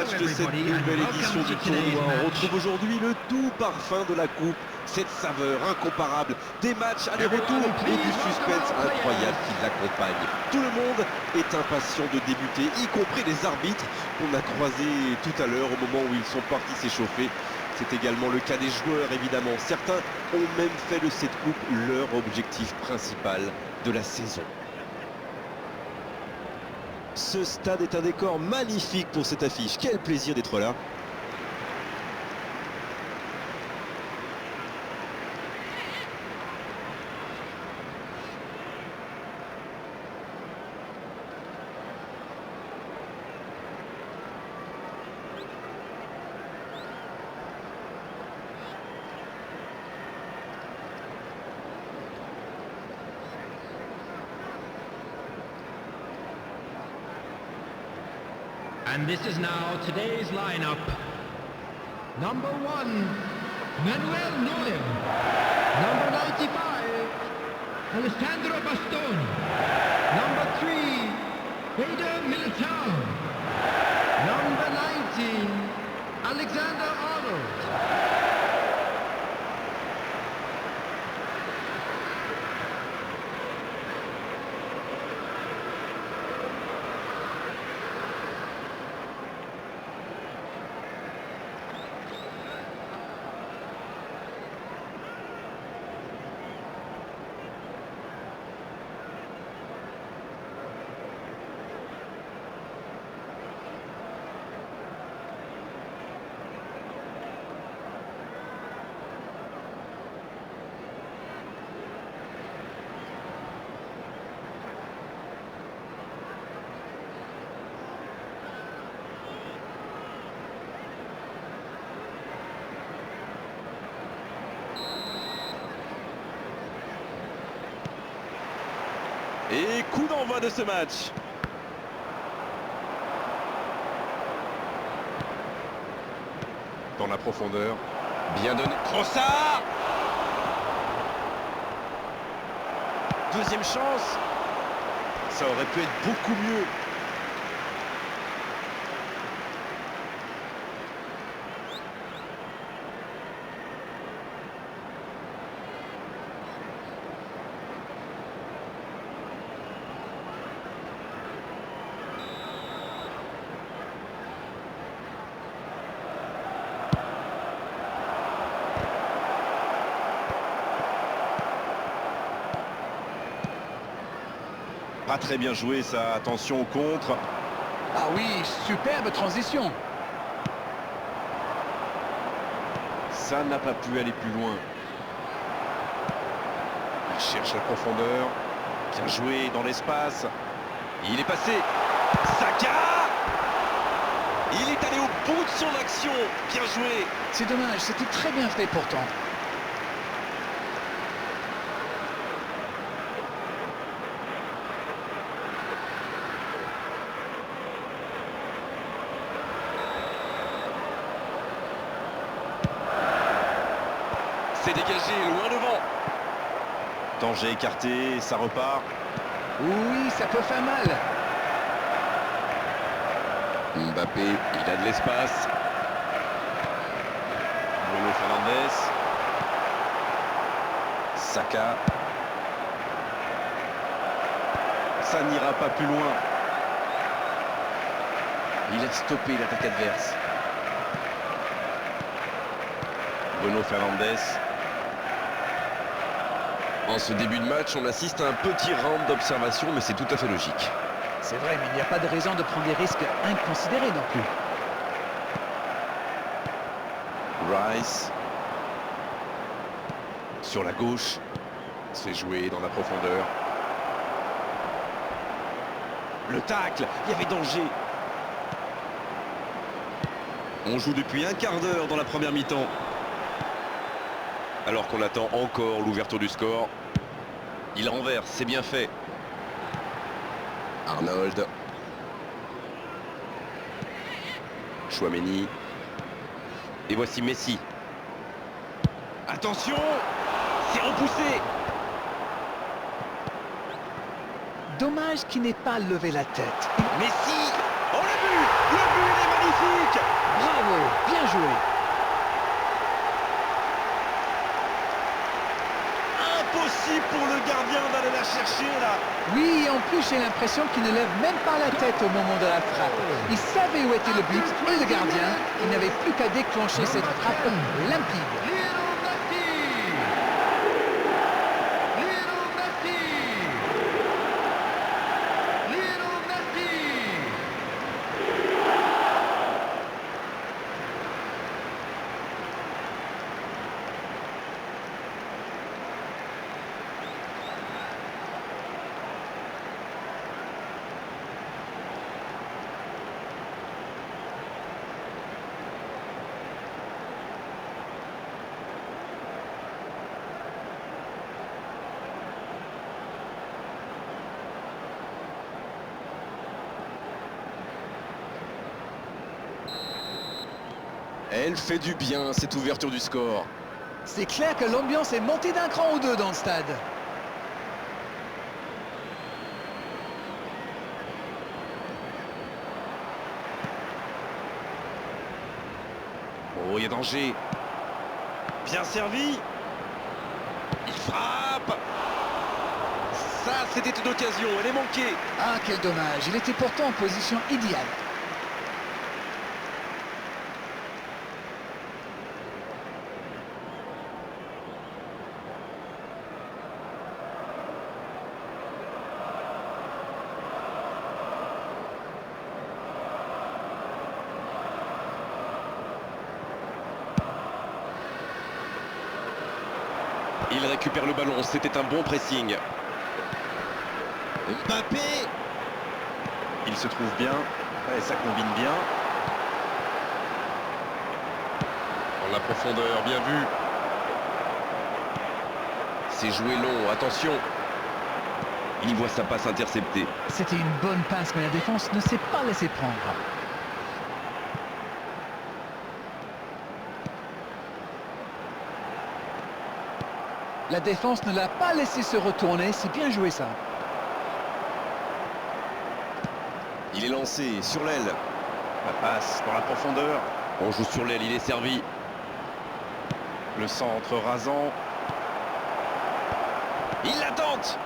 match de cette nouvelle édition du tournoi. On retrouve aujourd'hui le tout parfum de la coupe, cette saveur incomparable, des matchs aller-retour et du suspense incroyable qui l'accompagne. Tout le monde est impatient de débuter, y compris les arbitres qu'on a croisés tout à l'heure au moment où ils sont partis s'échauffer. C'est également le cas des joueurs, évidemment. Certains ont même fait de cette coupe leur objectif principal de la saison. Ce stade est un décor magnifique pour cette affiche. Quel plaisir d'être là. And this is now today's lineup. Number 1, Manuel Neuer. Number 95, Alessandro Bastoni. Number 3, Eder Militao. Number 19, Alexander Arnold. Et coup d'envoi de ce match. Dans la profondeur. Bien donné. Trossard. Deuxième chance. Ça aurait pu être beaucoup mieux. Pas très bien joué ça, attention au contre. Ah oui, superbe transition. Ça n'a pas pu aller plus loin. Il cherche la profondeur. Bien joué dans l'espace. Il est passé. Saka. Il est allé au bout de son action. Bien joué. C'est dommage, c'était très bien fait pourtant. C'est dégagé, loin devant. Danger écarté, ça repart. Oui, ça peut faire mal. Mbappé, il a de l'espace. Bruno Fernandes. Saka. Ça n'ira pas plus loin. Il a stoppé l'attaque adverse. Bruno Fernandes. En ce début de match, on assiste à un petit round d'observation, mais c'est tout à fait logique. C'est vrai, mais il n'y a pas de raison de prendre des risques inconsidérés non plus. Rice. Sur la gauche. C'est joué dans la profondeur. Le tacle, il y avait danger. On joue depuis un quart d'heure dans la première mi-temps. Alors qu'on attend encore l'ouverture du score. Il renverse, c'est bien fait. Arnold. Chouameni. Et voici Messi. Attention, c'est repoussé. Dommage qu'il n'ait pas levé la tête. Messi. Oh, le but est magnifique. j'ai l'impression qu'il ne lève même pas la tête au moment de la frappe. Il savait où était le but et le gardien. Il n'avait plus qu'à déclencher cette frappe limpide. Lionel Messi! Lionel Messi! Lionel Messi! Elle fait du bien, cette ouverture du score. C'est clair que l'ambiance est montée d'un cran ou deux dans le stade. Oh, il y a danger. Bien servi. Il frappe. Ça, c'était une occasion, elle est manquée. Ah, quel dommage. Il était pourtant en position idéale. Il récupère le ballon, c'était un bon pressing. Mbappé. Il se trouve bien, et ça combine bien. Dans la profondeur, bien vu. C'est joué long, attention. Il voit sa passe interceptée. C'était une bonne passe, mais la défense ne s'est pas laissée prendre. La défense ne l'a pas laissé se retourner, c'est bien joué ça. Il est lancé sur l'aile. La passe dans la profondeur. On joue sur l'aile, il est servi. Le centre rasant. Il la tente.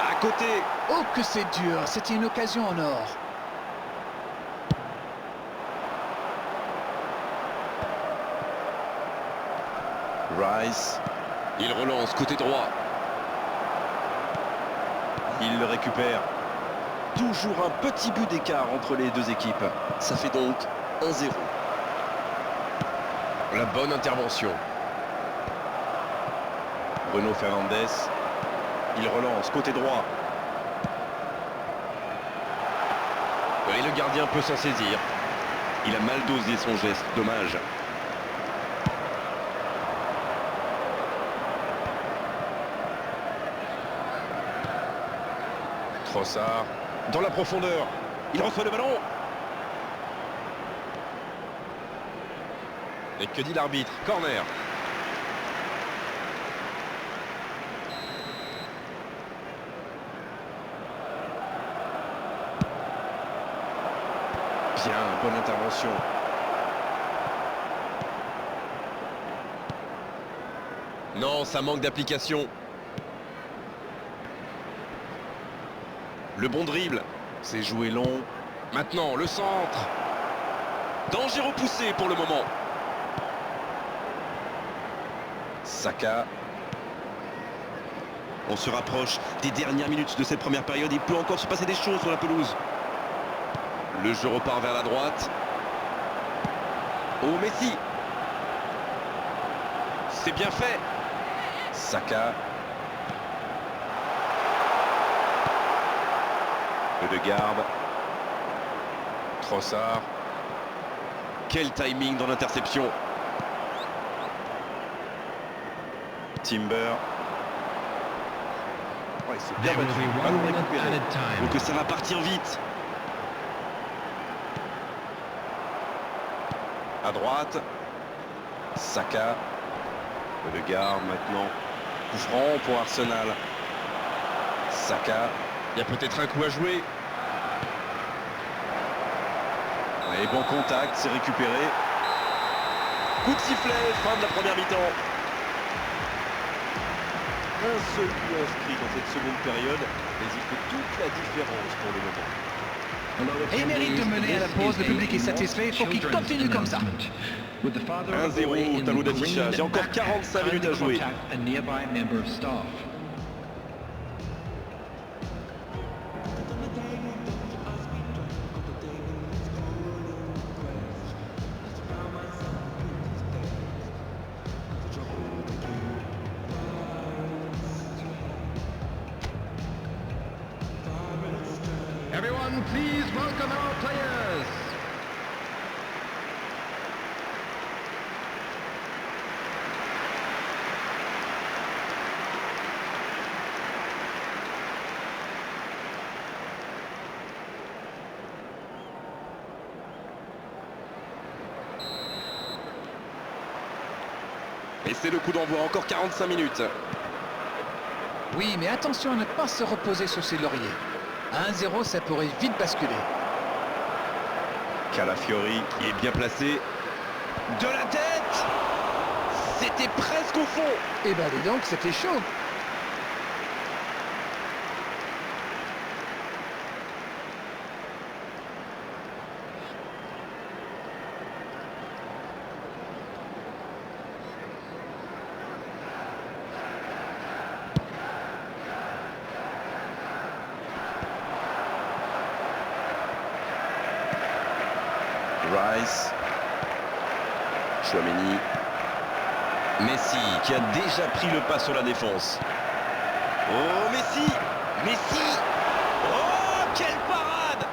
À côté. Oh que c'est dur, c'était une occasion en or. Rice. Il relance côté droit. Il le récupère. Toujours un petit but d'écart entre les deux équipes. Ça fait donc 1-0. La bonne intervention. Bruno Fernandes. Il relance côté droit. Et le gardien peut s'en saisir. Il a mal dosé son geste, dommage. Trossard, dans la profondeur, il reçoit le ballon. Et que dit l'arbitre? Corner. Bien, bonne intervention. Non, ça manque d'application. Le bon dribble, c'est joué long. Maintenant, le centre. Danger repoussé pour le moment. Saka. On se rapproche des dernières minutes de cette première période. Il peut encore se passer des choses sur la pelouse. Le jeu repart vers la droite. Oh, Messi. C'est bien fait. Saka. Ødegaard. Trossard. Quel timing dans l'interception. Timber. Ouais, c'est bien There will battu. be Ballon 1 minute récupéré. added time. Donc ça va partir vite. À droite. Saka. Ødegaard maintenant. Coup franc pour Arsenal. Saka. Il y a peut-être un coup à jouer. Et bon contact, c'est récupéré. Coup de sifflet, fin de la première mi-temps. Un seul but inscrit dans cette seconde période, mais il fait toute la différence pour le moment. Et il mérite de mener à la pause, le public est satisfait, il faut qu'il continue comme ça. 1-0 au tableau d'affichage, il y a encore 45 minutes à jouer. Everyone, please welcome our players. Et c'est le coup d'envoi, encore 45 minutes. Oui, mais attention à ne pas se reposer sur ses lauriers. À 1-0, ça pourrait vite basculer. Calafiori est bien placé. De la tête! C'était presque au fond. Eh ben dis donc, c'était chaud. Rice. Chouameni. Messi qui a déjà pris le pas sur la défense. Oh Messi! Messi! Oh quelle parade!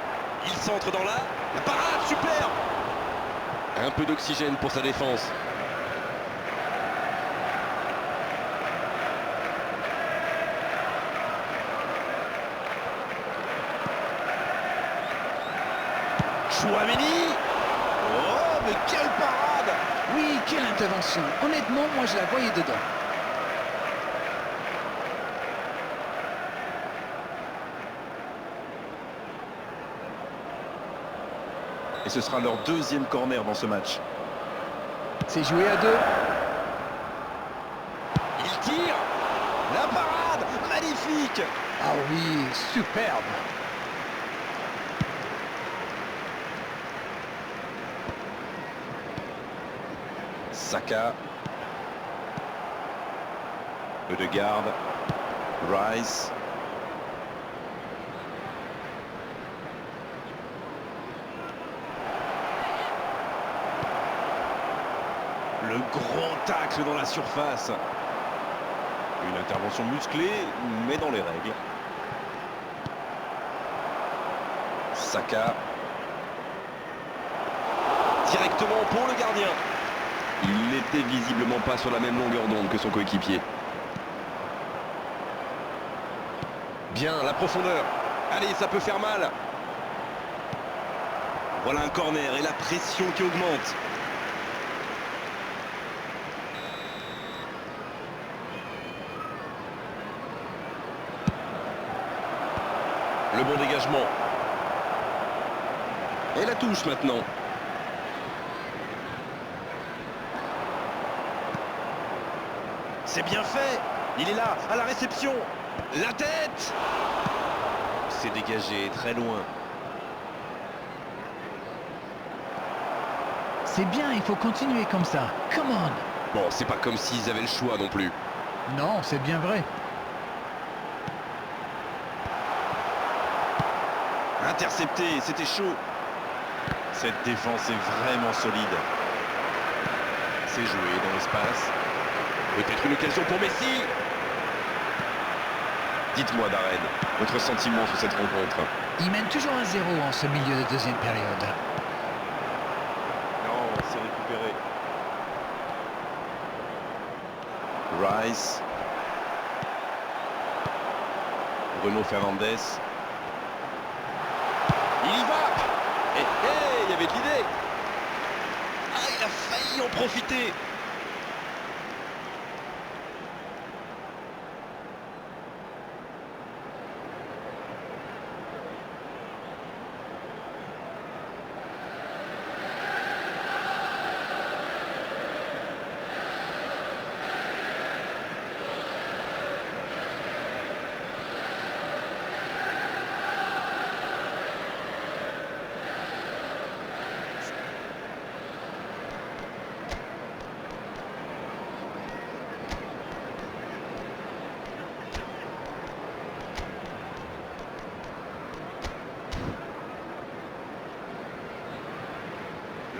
Il centre dans la parade, super! Un peu d'oxygène pour sa défense. Chouameni! Oh mais quelle parade! Oui, quelle intervention. Honnêtement, moi je la voyais dedans. Et ce sera leur deuxième corner dans ce match. C'est joué à 2. Il tire! La parade! Magnifique! Ah oui, superbe. Saka. Ødegaard. Rice. Le grand tacle dans la surface. Une intervention musclée, mais dans les règles. Saka. Directement pour le gardien. Il n'était visiblement pas sur la même longueur d'onde que son coéquipier. Bien, la profondeur. Allez, ça peut faire mal. Voilà un corner et la pression qui augmente. Le bon dégagement. Et la touche maintenant. C'est bien fait. Il est là, à la réception. La tête. C'est dégagé, très loin. C'est bien, il faut continuer comme ça. Come on. Bon, c'est pas comme s'ils avaient le choix non plus. Non, c'est bien vrai. Intercepté, c'était chaud. Cette défense est vraiment solide. C'est joué dans l'espace. Peut-être une occasion pour Messi. Dites-moi Darren, votre sentiment sur cette rencontre. Il mène toujours 1-0 en ce milieu de deuxième période. Non, c'est récupéré. Rice. Bruno Fernandes. Il y va. Il y avait de l'idée. Ah, il a failli en profiter.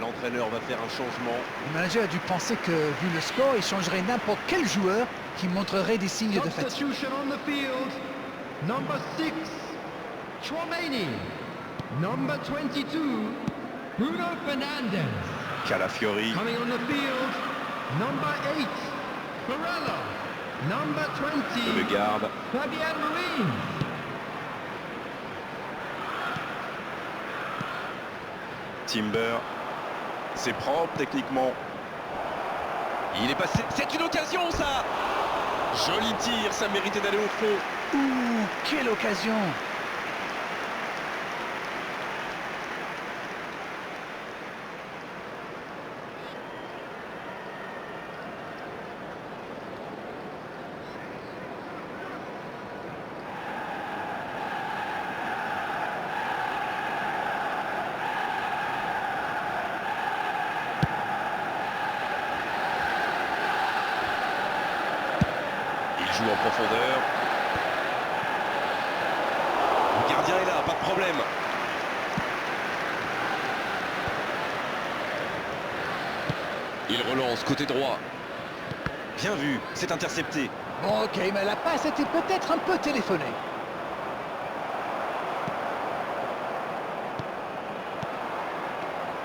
L'entraîneur va faire un changement. Le manager a dû penser que, vu le score, il changerait n'importe quel joueur qui montrerait des signes de fatigue. Substitution on the field. Number 6, Chouameni. Number 22, Bruno Fernandes. Calafiori. Coming on the field, number 8, Barella. Number 20, Le garde. Fabian Ruiz. Timber. C'est propre techniquement. Il est passé. C'est une occasion ça. Joli tir, ça méritait d'aller au fond. Ouh, quelle occasion! Il joue en profondeur. Le gardien est là, pas de problème. Il relance côté droit. Bien vu, c'est intercepté. Bon, ok, mais la passe était peut-être un peu téléphonée.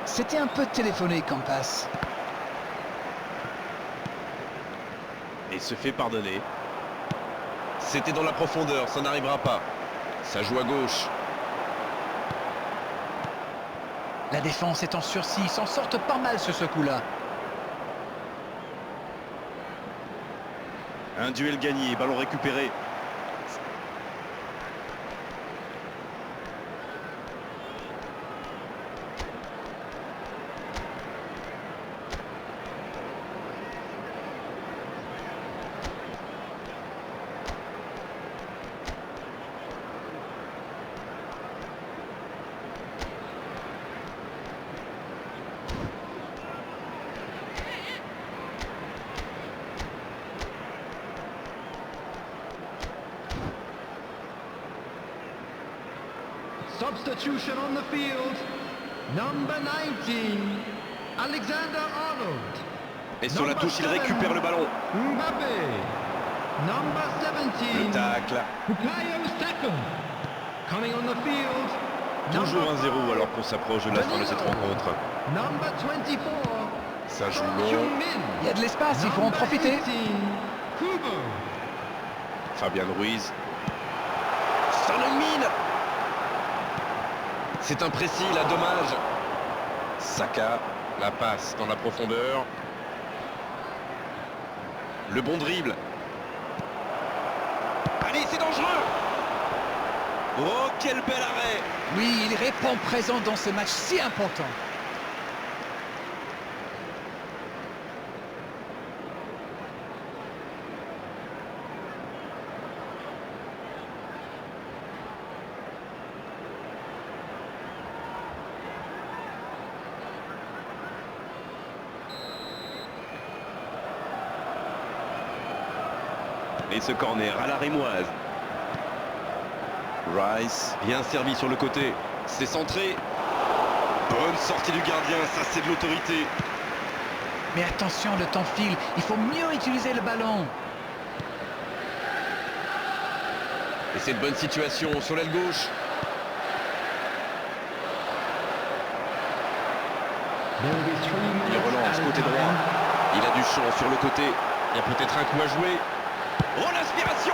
C'était un peu téléphoné comme passe. Et se fait pardonner. C'était dans la profondeur, ça n'arrivera pas. Ça joue à gauche. La défense est en sursis, ils s'en sortent pas mal sur ce coup-là. Un duel gagné, ballon récupéré. Substitution on the field. Number 19, Alexander Arnold. Et sur la touche, il récupère le ballon. Mbappé. Number Le 17, tacle. Bukayo Saka. Coming on the field. Toujours number 1-0 5, alors qu'on s'approche de la fin de cette rencontre. Number 24, Ça joue long. Heung-min. Il y a de l'espace, il faut en Number profiter. 18, Kubo. Fabian Ruiz. Ça domine. C'est imprécis, là, dommage. Saka, la passe dans la profondeur. Le bon dribble. Allez, c'est dangereux. Oh, quel bel arrêt. Oui, il répond présent dans ce match si important. Et ce corner à la rémoise. Rice, bien servi sur le côté. C'est centré. Bonne sortie du gardien, ça c'est de l'autorité. Mais attention, le temps file, il faut mieux utiliser le ballon. Et c'est une bonne situation sur l'aile gauche. Il relance côté droit. Il a du champ sur le côté. Il y a peut-être un coup à jouer. Oh, l'inspiration!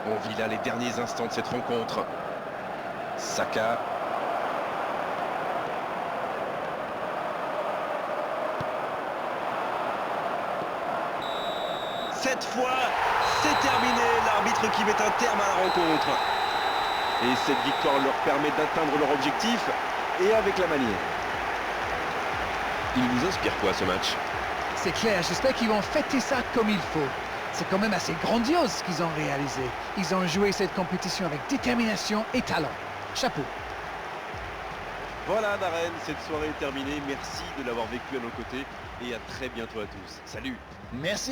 On vit là les derniers instants de cette rencontre. Saka. Cette fois, c'est terminé. L'arbitre qui met un terme à la rencontre. Et cette victoire leur permet d'atteindre leur objectif, et avec la manière. Il vous inspire quoi ce match? C'est clair, j'espère qu'ils vont fêter ça comme il faut. C'est quand même assez grandiose ce qu'ils ont réalisé. Ils ont joué cette compétition avec détermination et talent. Chapeau. Voilà Darren, cette soirée est terminée. Merci de l'avoir vécu à nos côtés et à très bientôt à tous. Salut! Merci.